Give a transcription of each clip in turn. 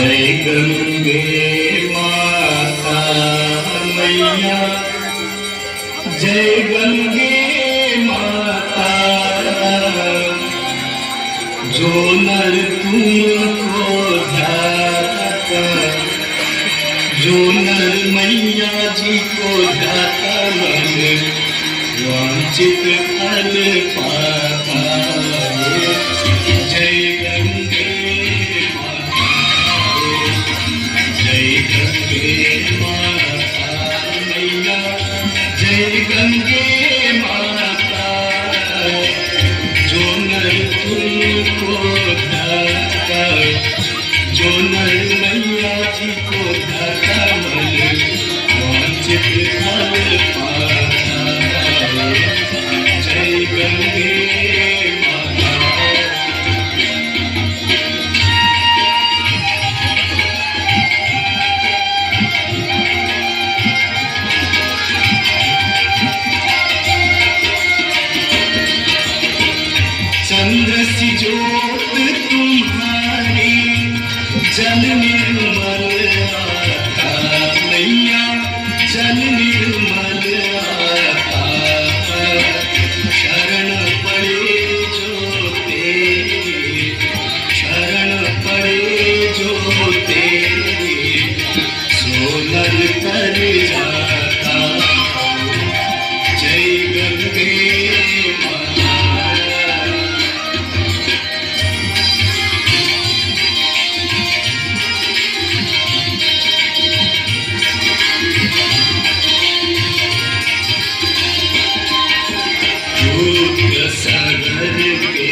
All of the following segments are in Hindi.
जय गंगे माता मैया, जय गंगे माता। जो नर तुमको ध्याता, जो नर मैया जी को ध्याता, मन वांछित फल पाता। जय गंगे माता, जय गंगे माता मैया, जय गंगे माता। जो नर तुमको ध्याता, जो नर मैया जी को ध्याता, मन वांछित फल पाता। जय गंगे माता। चंद्र सी ज्योत तुम्हारी, जल निर्मल आता मैया, जल निर्मल आता। शरण पड़े जो तेरी, शरण पड़े जो तेरी, सो नर तर जाता। जय गंगे माता। सागर के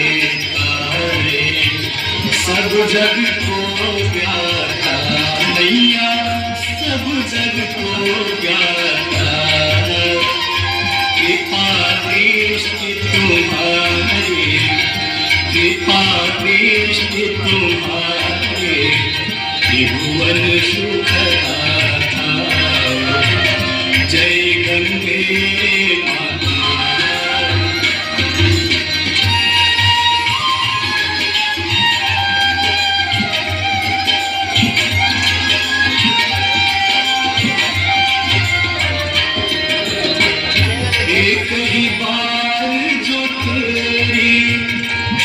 तारे सब जग को प्यारा मैया, सब जग को प्यारा। कृपा दृष्टि तुम्हारी, कृपा दृष्टि तुम्हारी, त्रिभुवन सुख दाता। जय गंगे माता। एक ही बार जो तेरी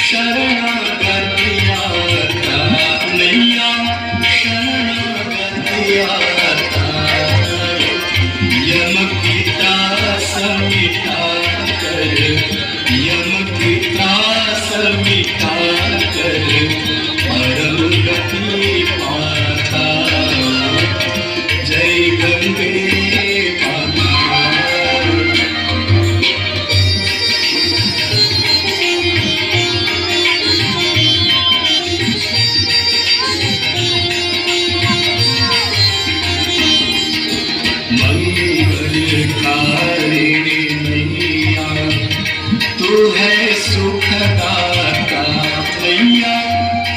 शरणागति आता मैया, शरणागति आता। यम की त्रास मिटा कर, यम की त्रास मिटा कर, परम गति पाता। जय गंगे माता। मंगलकारिणी मैया, तू है सुखदाता मैया,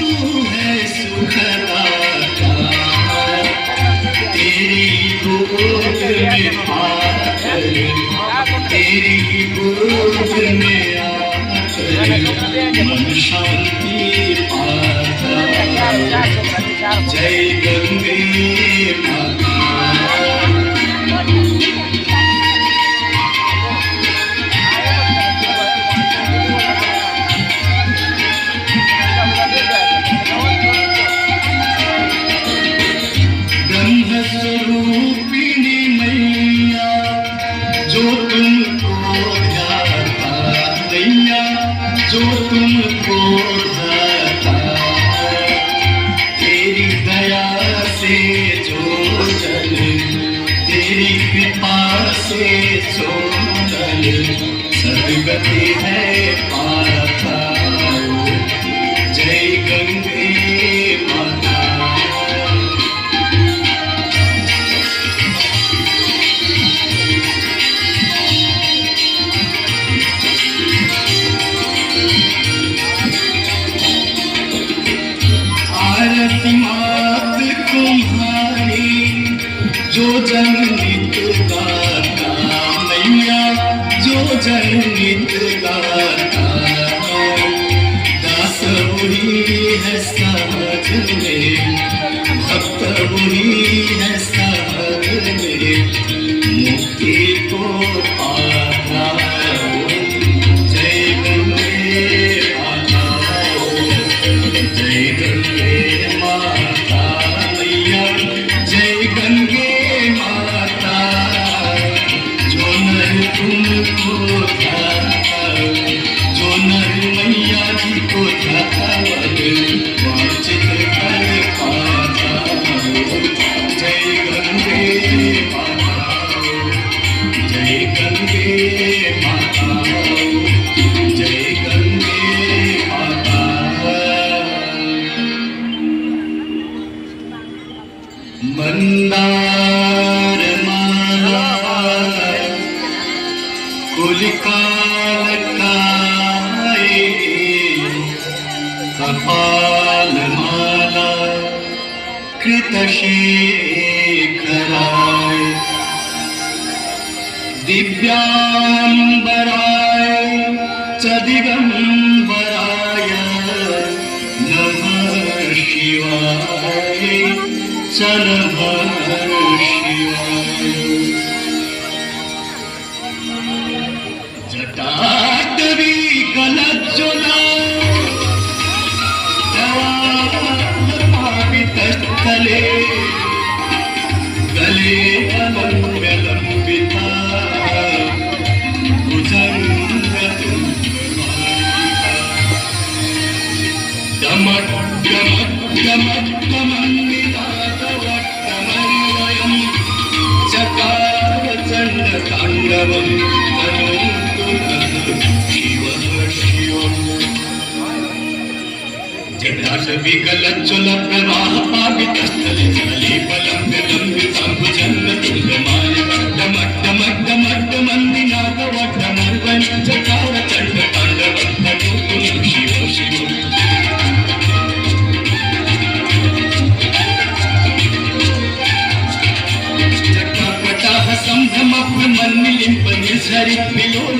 तू है सुखदाता। तेरी गोद में आकर, तेरी गोद में आकर, मन शांति पाता। जय गंगे माता। स्वरूपिणी मैया, जो तुमको ध्याता मैया, जो तुमको ध्याता। तेरी दया से जो जल, तेरी कृपा से जो जल, सद्गति है पाता। जय गंगे माता। आरती मात तुम्हारी, जो जन नित गाता मैया, जो जन नित गाता। दास वही है समझ में, पाता जय गंगे माता जय गंगे माता मैया जय गंगे माता जो नर तुमको ध्याता जो नर मैया जी को ध्याता वांछित कर पाता जय गंगे माता जय गंगे माता जय गंगे माता मंदार माला कुलिकालकाय कपाल माला कृतशेखराय दिव्यांबराय च दिगंबराय नमः शिवाय च नमः शिवाय जटाटवी कलज्ज्वला पावितस्थले गले अलम्बिता डमक डमक डमक डमन्निनादवट्टमन्वयं चकार चण्डताण्डवं तनोतु शिवः शिवम् जटाटविकलज्ज्वलप्रवाह पावितस्थले जले बलम्बिताम्बुजन्मतुल्यमाय डमक डमक डमक डमन्निनादवट्टमन्वयं चकार चण्डताण्डवं तनोतु शिवः शिवम् संभ्रमप्र मन्निलिम्प निर्झरित विलोल